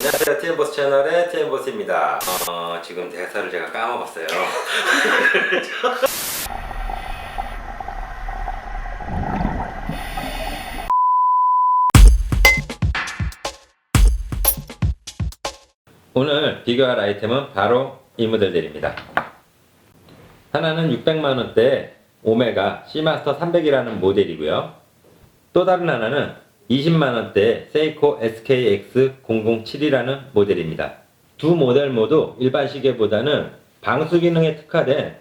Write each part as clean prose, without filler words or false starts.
안녕하세요. TM보스 채널의 TM보스입니다. 지금 대사를 제가 까먹었어요. 오늘 비교할 아이템은 바로 이 모델들입니다. 하나는 600만원대 오메가 C마스터 300이라는 모델이고요. 또 다른 하나는 20만원대 세이코 SKX007이라는 모델입니다. 두 모델 모두 일반 시계보다는 방수 기능에 특화된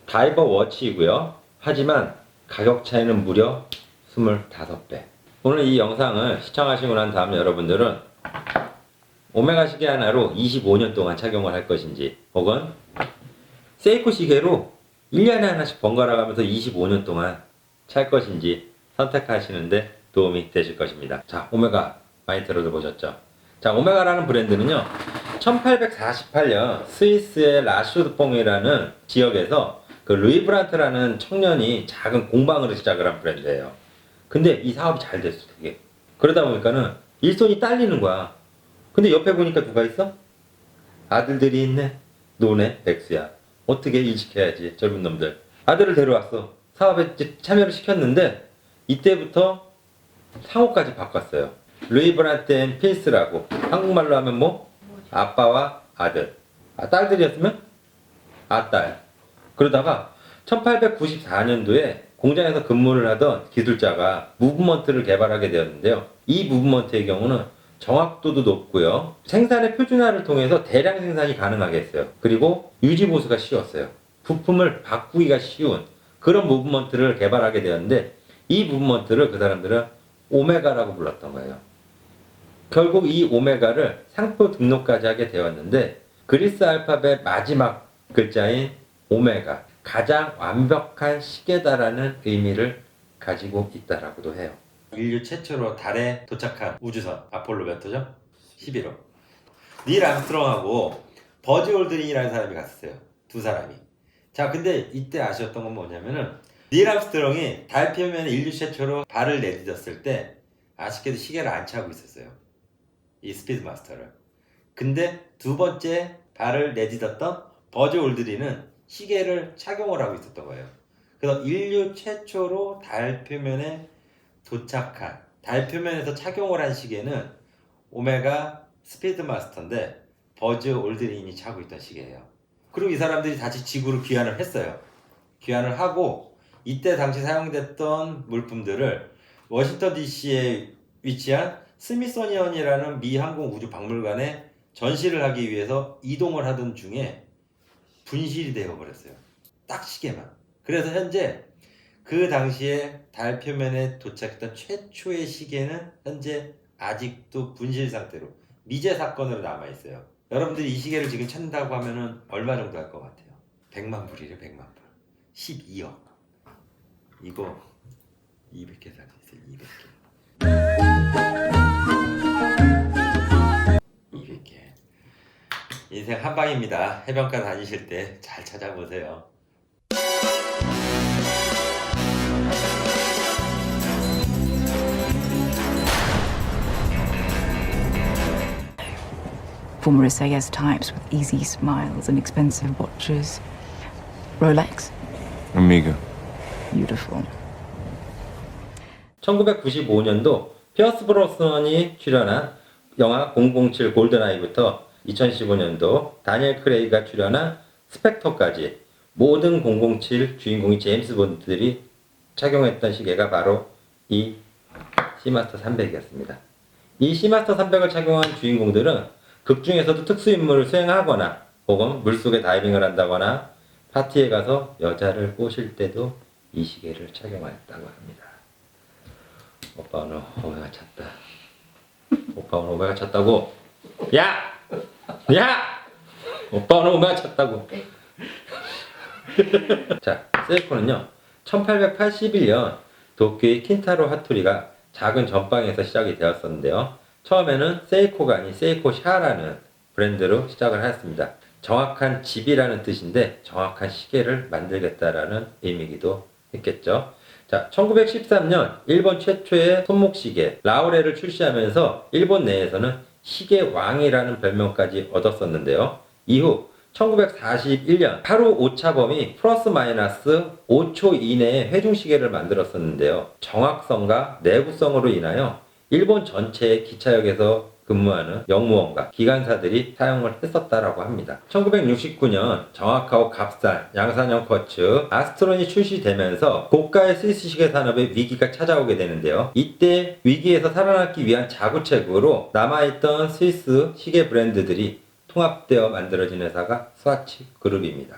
다이버 워치이고요. 하지만 가격 차이는 무려 25배. 오늘 이 영상을 시청하시고 난 다음 여러분들은 오메가 시계 하나로 25년 동안 착용을 할 것인지, 혹은 세이코 시계로 1년에 하나씩 번갈아 가면서 25년 동안 찰 것인지 선택하시는데 도움이 되실 것입니다. 자, 오메가 많이 들어보셨죠? 자, 오메가라는 브랜드는요, 1848년 스위스의 라슈드퐁이라는 지역에서 그 루이 브란트라는 청년이 작은 공방으로 시작을 한 브랜드예요. 근데 이 사업이 잘 됐어, 되게. 그러다 보니까는 일손이 딸리는 거야. 근데 옆에 보니까 누가 있어? 아들들이 있네. 노네, 백수야. 어떻게 일시켜야지, 젊은 놈들. 아들을 데려왔어. 사업에 참여를 시켰는데 이때부터 상호까지 바꿨어요. 루이 브란트 앤 필스라고. 한국말로 하면 뭐? 아빠와 아들. 딸들이었으면? 아딸. 그러다가 1894년도에 공장에서 근무를 하던 기술자가 무브먼트를 개발하게 되었는데요. 이 무브먼트의 경우는 정확도도 높고요. 생산의 표준화를 통해서 대량 생산이 가능하게 했어요. 그리고 유지보수가 쉬웠어요. 부품을 바꾸기가 쉬운 그런 무브먼트를 개발하게 되었는데, 이 무브먼트를 그 사람들은 오메가라고 불렀던 거예요. 결국 이 오메가를 상표 등록까지 하게 되었는데, 그리스 알파벳 마지막 글자인 오메가, 가장 완벽한 시계다라는 의미를 가지고 있다라고도 해요. 인류 최초로 달에 도착한 우주선 아폴로 몇 호죠? 11호. 닐 암스트롱하고 버즈 올드린이라는 사람이 갔었어요. 두 사람이. 자, 근데 이때 아쉬웠던 건 뭐냐면은, 닐 암스트롱이 달 표면에 인류 최초로 발을 내딛었을 때 아쉽게도 시계를 안 차고 있었어요. 이 스피드 마스터를. 근데 두 번째 발을 내딛었던 버즈 올드린은 시계를 착용을 하고 있었던 거예요. 그래서 인류 최초로 달 표면에 도착한, 달 표면에서 착용을 한 시계는 오메가 스피드 마스터인데 버즈 올드린이 차고 있던 시계예요. 그리고 이 사람들이 다시 지구로 귀환을 했어요. 귀환을 하고 이때 당시 사용됐던 물품들을 워싱턴 DC에 위치한 스미소니언이라는 미 항공 우주 박물관에 전시를 하기 위해서 이동을 하던 중에 분실이 되어 버렸어요. 딱 시계만. 그래서 현재 그 당시에 달 표면에 도착했던 최초의 시계는 현재 아직도 분실 상태로 미제 사건으로 남아있어요. 여러분들이 이 시계를 지금 찾는다고 하면은 얼마 정도 할 것 같아요? 100만 불이래. 100만 불. 12억. 이거 200개 살 수 있어요. 200개. 인생 한방입니다. 해변가 다니실 때 잘 찾아보세요. Former SAS types with easy smiles and expensive watches. Rolex? Amiga. Beautiful. 1995년도 피어스 브로스넌이 출연한 영화 007 골든아이부터 2015년도 다니엘 크레이가 출연한 스펙터까지 모든 007 주인공이 제임스 본드들이 착용했던 시계가 바로 이 C마스터 300이었습니다. 이 C마스터 300을 착용한 주인공들은 극 중에서도 특수 임무를 수행하거나 혹은 물속에 다이빙을 한다거나 파티에 가서 여자를 꼬실 때도 이 시계를 착용하였다고 합니다. 오빠 오늘 오메가 찼다. 오빠 오늘 오메가 찼다고. 야! 야! 오빠 오늘 오메가 찼다고. 자, 세이코는요 1881년 도쿄의 킨타로 하토리가 작은 전방에서 시작이 되었었는데요. 처음에는 세이코가 아닌 세이코샤라는 브랜드로 시작을 하였습니다. 정확한 집이라는 뜻인데 정확한 시계를 만들겠다라는 의미이기도 했겠죠. 자, 1913년 일본 최초의 손목시계 라우레를 출시하면서 일본 내에서는 시계 왕이라는 별명까지 얻었었는데요. 이후 1941년 하루 오차범위 플러스 마이너스 5초 이내에 회중시계를 만들었었는데요. 정확성과 내구성으로 인하여 일본 전체의 기차역에서 근무하는 역무원과 기관사들이 사용을 했었다라고 합니다. 1969년 정확하고 값싼 양산형 쿼츠 아스트론이 출시되면서 고가의 스위스 시계 산업에 위기가 찾아오게 되는데요. 이때 위기에서 살아남기 위한 자구책으로 남아있던 스위스 시계 브랜드들이 통합되어 만들어진 회사가 스와치 그룹입니다.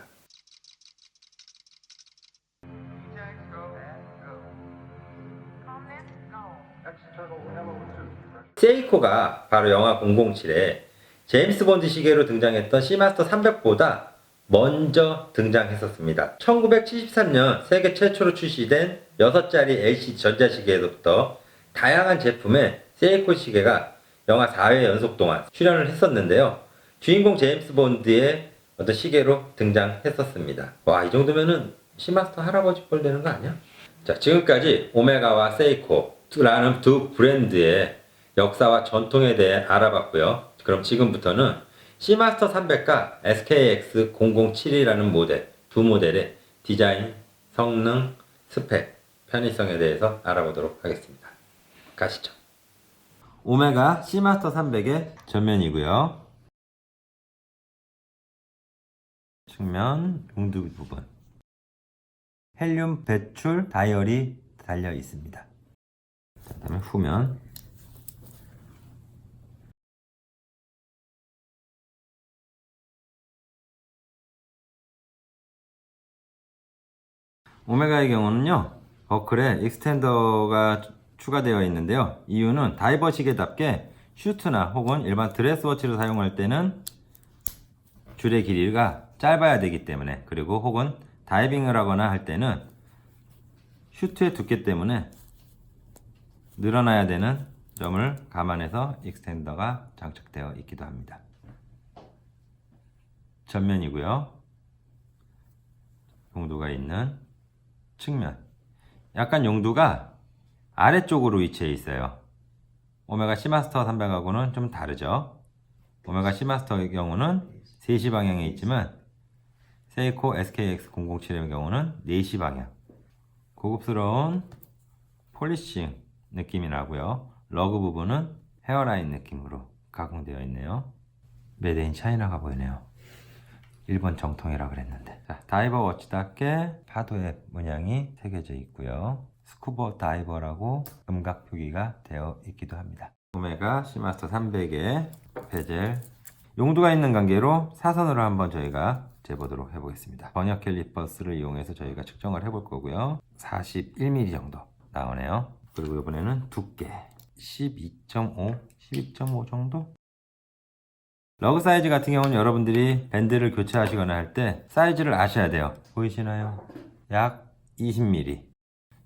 세이코가 바로 영화 007에 제임스 본드 시계로 등장했던 시마스터 300보다 먼저 등장했었습니다. 1973년 세계 최초로 출시된 6자리 LC 전자시계에서부터 다양한 제품에 세이코 시계가 영화 4회 연속 동안 출연을 했었는데요. 주인공 제임스 본드의 어떤 시계로 등장했었습니다. 와, 이 정도면은 시마스터 할아버지 뻘 되는 거 아니야? 자, 지금까지 오메가와 세이코라는 두 브랜드의 역사와 전통에 대해 알아봤고요. 그럼 지금부터는 시마스터 300과 SKX 007이라는 모델, 두 모델의 디자인, 성능, 스펙, 편의성에 대해서 알아보도록 하겠습니다. 가시죠. 오메가 시마스터 300의 전면이고요. 측면, 용두 부분. 헬륨 배출 다이얼이 달려 있습니다. 그 다음에 후면. 오메가의 경우는요, 버클에 익스텐더가 추가되어 있는데요. 이유는 다이버 시계답게 슈트나 혹은 일반 드레스워치를 사용할 때는 줄의 길이가 짧아야 되기 때문에, 그리고 혹은 다이빙을 하거나 할 때는 슈트의 두께 때문에 늘어나야 되는 점을 감안해서 익스텐더가 장착되어 있기도 합니다. 전면이고요. 용도가 있는 측면. 약간 용두가 아래쪽으로 위치해 있어요. 오메가 시마스터 300하고는 좀 다르죠. 오메가 시마스터의 경우는 3시 방향에 있지만 세이코 SKX 007의 경우는 4시 방향. 고급스러운 폴리싱 느낌이 나고요. 러그 부분은 헤어라인 느낌으로 가공되어 있네요. 메드 인 차이나가 보이네요. 일본 정통이라 그랬는데. 자, 다이버 워치답게 파도의 문양이 새겨져 있고요. 스쿠버 다이버라고 음각 표기가 되어 있기도 합니다. 오메가 시마스터 300의 베젤 용도가 있는 관계로 사선으로 한번 저희가 재보도록 해보겠습니다. 번역 캘리퍼스를 이용해서 저희가 측정을 해볼 거고요. 41mm 정도 나오네요. 그리고 이번에는 두께 12.5 정도? 러그 사이즈 같은 경우는 여러분들이 밴드를 교체하시거나 할 때 사이즈를 아셔야 돼요. 보이시나요? 약 20mm.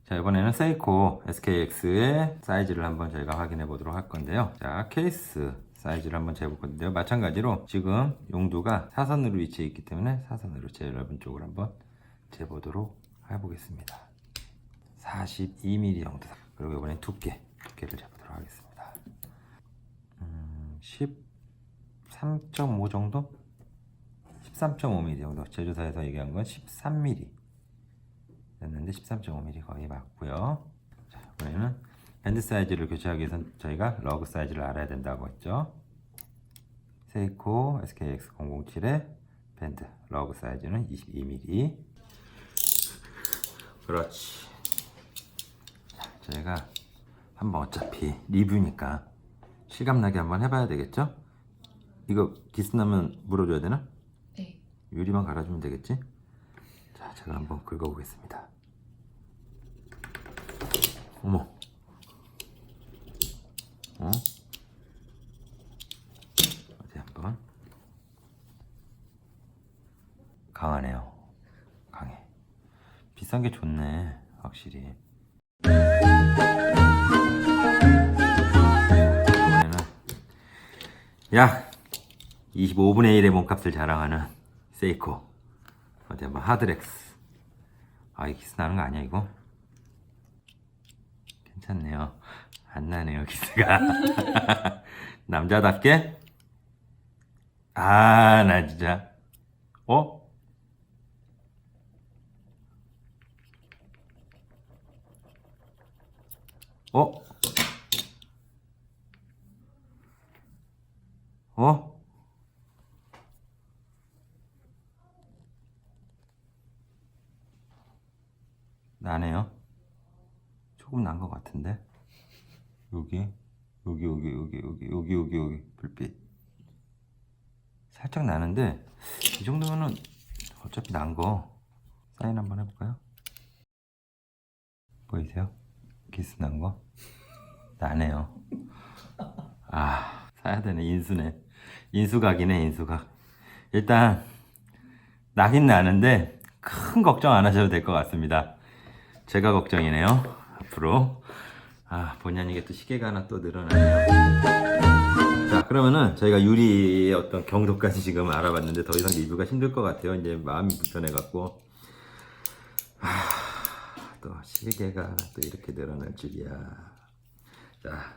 자, 이번에는 세이코 SKX의 사이즈를 한번 저희가 확인해 보도록 할 건데요. 자, 케이스 사이즈를 한번 재볼 건데요. 마찬가지로 지금 용두가 사선으로 위치해 있기 때문에 사선으로 제일 넓은 쪽을 한번 재보도록 해보겠습니다. 42mm 정도. 그리고 이번엔 두께를 재보도록 하겠습니다. 13.5 정도? 13.5mm 정도. 제조사에서 얘기한 건 13mm 였는데 13.5mm 거의 맞고요. 자, 이번에는 밴드 사이즈를 교체하기 위해서 저희가 러그 사이즈를 알아야 된다고 했죠. 세이코 SKX 007의 밴드 러그 사이즈는 22mm. 그렇지. 자, 저희가 한번 어차피 리뷰니까 실감나게 한번 해봐야 되겠죠? 이거 기스 나면 물어줘야 되나? 네. 유리만 갈아주면 되겠지? 자, 제가 한번 긁어보겠습니다. 어머. 어디 한번. 강하네요. 강해. 비싼 게 좋네, 확실히. 이번에는 약 25분의 1의 몸값을 자랑하는 세이코. 어디 한번 하드렉스. 아, 이 기스 나는 거 아니야, 이거? 괜찮네요. 안 나네요, 기스가. 남자답게? 아, 나 진짜. 어? 어? 어? 나네요. 조금 난 것 같은데. 여기, 여기, 불빛. 살짝 나는데, 이 정도면은 어차피 난 거. 사인 한번 해볼까요? 보이세요? 기스 난 거? 나네요. 아, 사야 되네. 인수네. 인수각이네, 인수각. 일단, 나긴 나는데, 큰 걱정 안 하셔도 될 것 같습니다. 제가 걱정이네요. 앞으로. 아, 본의 아니게 또 시계가 하나 또 늘어나네요. 자, 그러면은 저희가 유리의 어떤 경도까지 지금 알아봤는데 더 이상 리뷰가 힘들 것 같아요. 이제 마음이 불편해갖고. 또 시계가 또 이렇게 늘어날 줄이야. 자,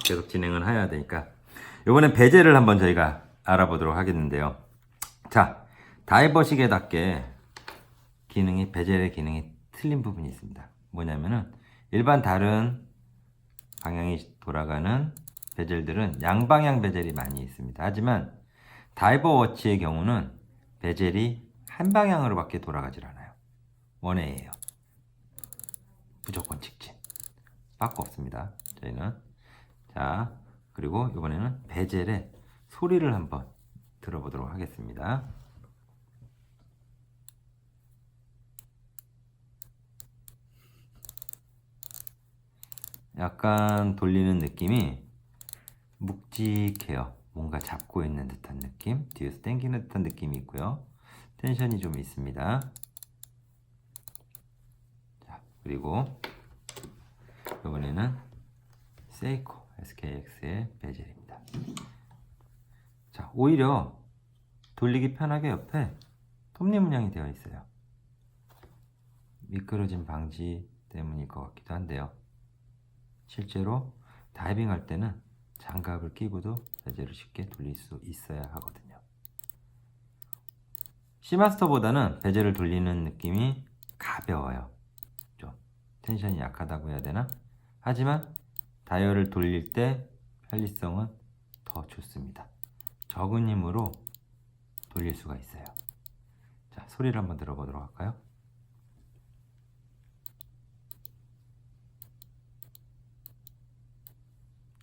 계속 진행을 해야 되니까. 이번엔 베젤을 한번 저희가 알아보도록 하겠는데요. 자, 다이버 시계답게 기능이, 베젤의 기능이 틀린 부분이 있습니다. 뭐냐면은 일반 다른 방향이 돌아가는 베젤들은 양방향 베젤이 많이 있습니다. 하지만 다이버 워치의 경우는 베젤이 한 방향으로 밖에 돌아가질 않아요. 원웨이예요. 무조건 직진. 바꾸 없습니다. 저희는. 자, 그리고 이번에는 베젤의 소리를 한번 들어보도록 하겠습니다. 약간 돌리는 느낌이 묵직해요. 뭔가 잡고 있는 듯한 느낌, 뒤에서 당기는 듯한 느낌이 있고요. 텐션이 좀 있습니다. 자, 그리고 이번에는 세이코 SKX의 베젤입니다. 자, 오히려 돌리기 편하게 옆에 톱니 문양이 되어 있어요. 미끄러짐 방지 때문일 것 같기도 한데요. 실제로 다이빙 할 때는 장갑을 끼고도 베젤을 쉽게 돌릴 수 있어야 하거든요. 시마스터보다는 베젤을 돌리는 느낌이 가벼워요. 좀 텐션이 약하다고 해야 되나? 하지만 다이얼을 돌릴 때 편리성은 더 좋습니다. 적은 힘으로 돌릴 수가 있어요. 자, 소리를 한번 들어보도록 할까요?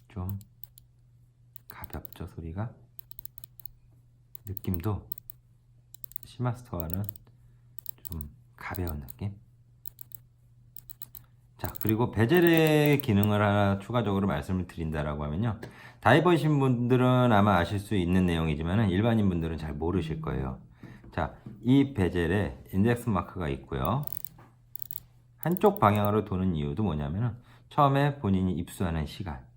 좀 가볍죠, 소리가? 느낌도 시마스터와는 좀 가벼운 느낌? 자, 그리고 베젤의 기능을 하나 추가적으로 말씀을 드린다라고 하면요. 다이버이신 분들은 아마 아실 수 있는 내용이지만 일반인 분들은 잘 모르실 거예요. 자, 이 베젤에 인덱스 마크가 있고요. 한쪽 방향으로 도는 이유도 뭐냐면은 처음에 본인이 입수하는 시간,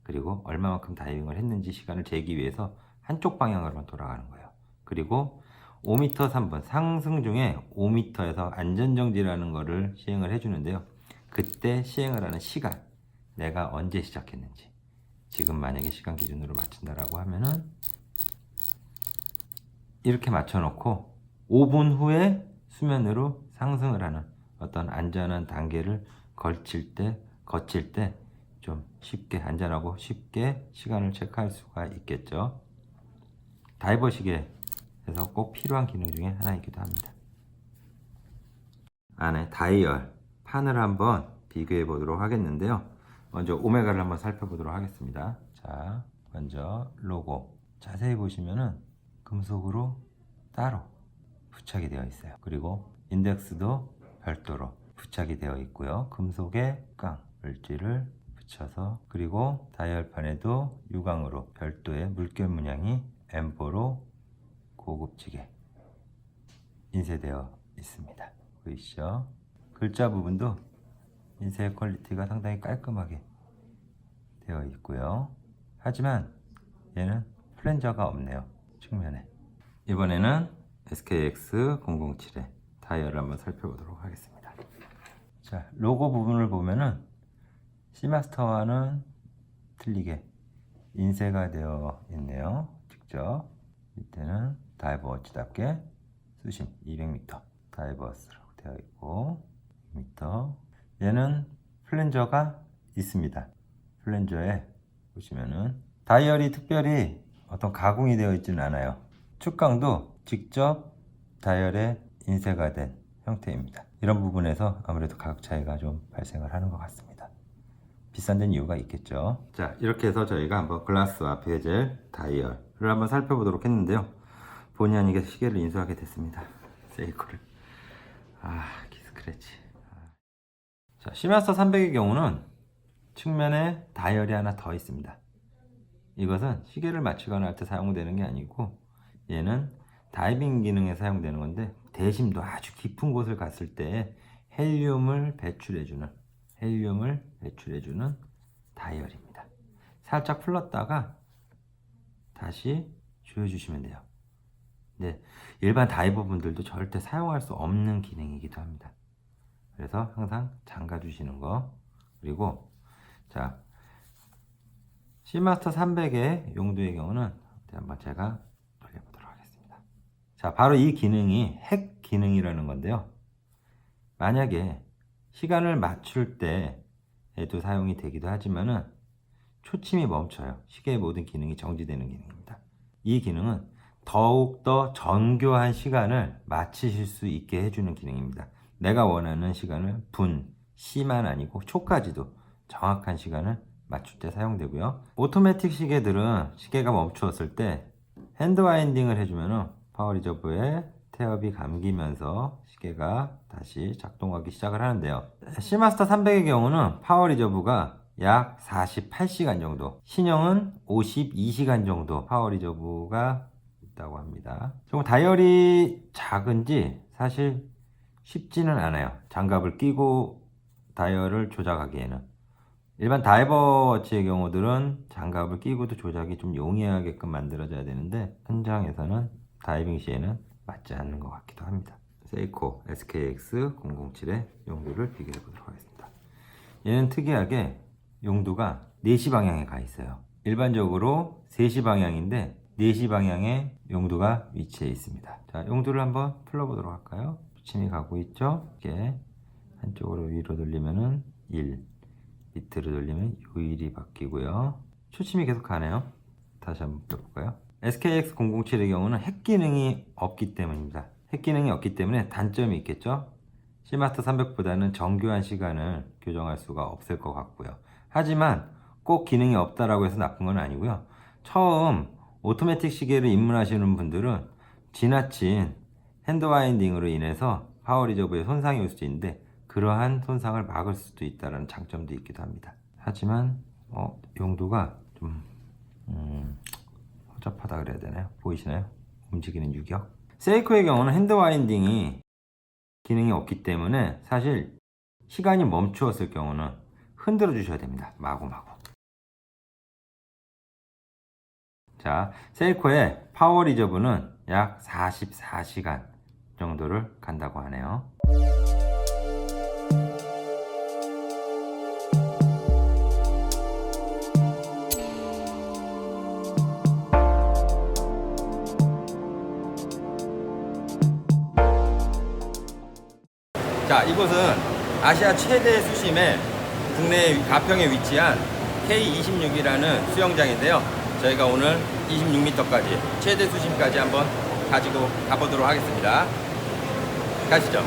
그리고 얼마만큼 다이빙을 했는지 시간을 재기 위해서 한쪽 방향으로만 돌아가는 거예요. 그리고 5m 3분 상승 중에 5m에서 안전정지라는 거를 시행을 해주는데요. 그때 시행을 하는 시간, 내가 언제 시작했는지, 지금 만약에 시간 기준으로 맞춘다라고 하면은 이렇게 맞춰놓고 5분 후에 수면으로 상승을 하는 어떤 안전한 단계를 거칠 때 좀 쉽게, 안전하고 쉽게 시간을 체크할 수가 있겠죠. 다이버 시계에서 꼭 필요한 기능 중에 하나이기도 합니다. 안에 다이얼 판을 한번 비교해 보도록 하겠는데요. 먼저 오메가를 한번 살펴보도록 하겠습니다. 자, 먼저 로고. 자세히 보시면은 금속으로 따로 부착이 되어 있어요. 그리고 인덱스도 별도로 부착이 되어 있고요. 금속에 깡 물질을 붙여서, 그리고 다이얼판에도 유광으로 별도의 물결 문양이 M4로 고급지게 인쇄되어 있습니다. 보이시죠? 글자 부분도 인쇄 퀄리티가 상당히 깔끔하게 되어 있고요. 하지만 얘는 플랜저가 없네요, 측면에. 이번에는 SKX007의 다이얼을 한번 살펴보도록 하겠습니다. 자, 로고 부분을 보면은 시마스터와는 틀리게 인쇄가 되어 있네요. 직접 밑에는 다이버워치답게 수심 200m 다이버스라고 되어 있고 2m. 얘는 플랜저가 있습니다. 플랜저에 보시면은 다이얼이 특별히 어떤 가공이 되어 있지는 않아요. 축강도 직접 다이얼에 인쇄가 된 형태입니다. 이런 부분에서 아무래도 가격 차이가 좀 발생을 하는 것 같습니다. 비싼 데는 이유가 있겠죠. 자, 이렇게 해서 저희가 한번 글라스와 베젤, 다이얼을 한번 살펴보도록 했는데요. 본의 아니게 시계를 인수하게 됐습니다. 세이코를. 키스크래치. 자, 시마스터 300의 경우는 측면에 다이얼이 하나 더 있습니다. 이것은 시계를 맞추거나 할 때 사용되는 게 아니고 얘는 다이빙 기능에 사용되는 건데 대심도 아주 깊은 곳을 갔을 때 헬륨을 배출해주는 다이얼입니다. 살짝 풀렀다가 다시 조여주시면 돼요. 네, 일반 다이버 분들도 절대 사용할 수 없는 기능이기도 합니다. 그래서 항상 잠가 주시는 거. 그리고 자, 시마스터 300의 용도의 경우는 한번 제가 돌려보도록 하겠습니다. 자, 바로 이 기능이 핵 기능이라는 건데요. 만약에 시간을 맞출 때에도 사용이 되기도 하지만은 초침이 멈춰요. 시계의 모든 기능이 정지되는 기능입니다. 이 기능은 더욱더 정교한 시간을 맞추실 수 있게 해주는 기능입니다. 내가 원하는 시간을 시만 아니고 초까지도 정확한 시간을 맞출 때 사용되고요. 오토매틱 시계들은 시계가 멈추었을 때 핸드 와인딩을 해주면 파워 리저브에 태엽이 감기면서 시계가 다시 작동하기 시작을 하는데요. 시마스터 300의 경우는 파워 리저브가 약 48시간 정도, 신형은 52시간 정도 파워 리저브가 있다고 합니다. 조금 다이얼이 작은지 사실 쉽지는 않아요. 장갑을 끼고 다이얼을 조작하기에는. 일반 다이버워치의 경우들은 장갑을 끼고도 조작이 좀 용이하게끔 만들어져야 되는데 현장에서는 다이빙 시에는 맞지 않는 것 같기도 합니다. 세이코 SKX 007의 용도를 비교해 보도록 하겠습니다. 얘는 특이하게 용도가 4시 방향에 가 있어요. 일반적으로 3시 방향인데 4시 방향에 용도가 위치해 있습니다. 자, 용도를 한번 풀어보도록 할까요? 초침이 가고 있죠? 이렇게 한쪽으로 위로 돌리면은 1, 밑으로 돌리면 1이 바뀌고요. 초침이 계속 가네요. 다시 한번 볼까요? SKX 007의 경우는 핵 기능이 없기 때문입니다. 핵 기능이 없기 때문에 단점이 있겠죠? 시마스터 300보다는 정교한 시간을 교정할 수가 없을 것 같고요. 하지만 꼭 기능이 없다라고 해서 나쁜 건 아니고요. 처음 오토매틱 시계를 입문하시는 분들은 지나친 핸드 와인딩으로 인해서 파워 리저브에 손상이 올 수도 있는데 그러한 손상을 막을 수도 있다는 장점도 있기도 합니다. 하지만 용도가 좀 허접하다 그래야 되나요? 보이시나요? 움직이는 유격. 세이코의 경우는 핸드 와인딩이 기능이 없기 때문에 사실 시간이 멈추었을 경우는 흔들어 주셔야 됩니다. 마구마구. 자, 세이코의 파워 리저브는 약 44시간 정도를 간다고 하네요. 자, 이곳은 아시아 최대 수심의 국내 가평에 위치한 K26이라는 수영장인데요. 저희가 오늘 26m까지 최대 수심까지 한번 가지고 가보도록 하겠습니다. 가시죠.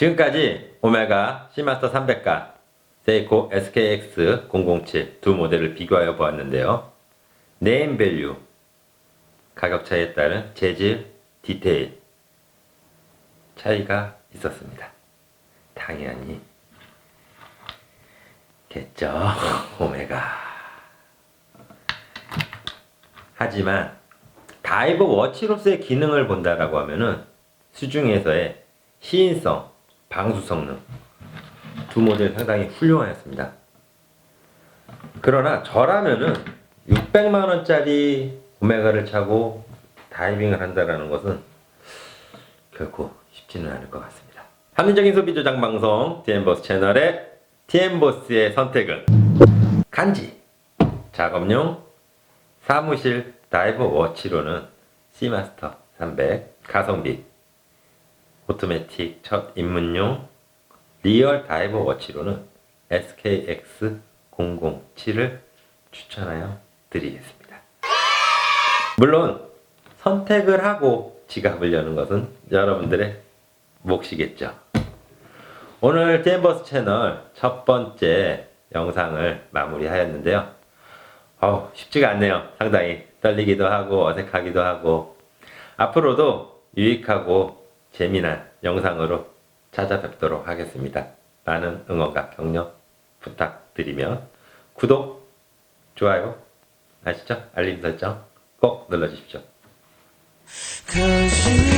지금까지 오메가 시마스터 300과 세이코 SKX 007 두 모델을 비교하여 보았는데요. 네임 밸류, 가격 차이에 따른 재질, 디테일 차이가 있었습니다. 당연히 겠죠. 오메가. 하지만 다이버 워치로서의 기능을 본다라고 하면은 수중에서의 시인성, 방수 성능 두 모델 상당히 훌륭하였습니다. 그러나 저라면은 600만 원짜리 오메가를 차고 다이빙을 한다라는 것은 결코 쉽지는 않을 것 같습니다. 합리적인 소비 조장 방송 TM보스 채널의 TM보스의 선택은 간지 작업용 사무실 다이버 워치로는 시마스터 300 가성비 오토매틱 첫 입문용 리얼 다이버 워치로는 SKX 007을 추천하여 드리겠습니다. 물론 선택을 하고 지갑을 여는 것은 여러분들의 몫이겠죠. 오늘 TM보스 채널 첫 번째 영상을 마무리하였는데요. 쉽지가 않네요. 상당히 떨리기도 하고 어색하기도 하고 앞으로도 유익하고 재미난 영상으로 찾아뵙도록 하겠습니다. 많은 응원과 격려 부탁드리며 구독, 좋아요, 아시죠? 알림 설정 꼭 눌러주십시오. 'Cause you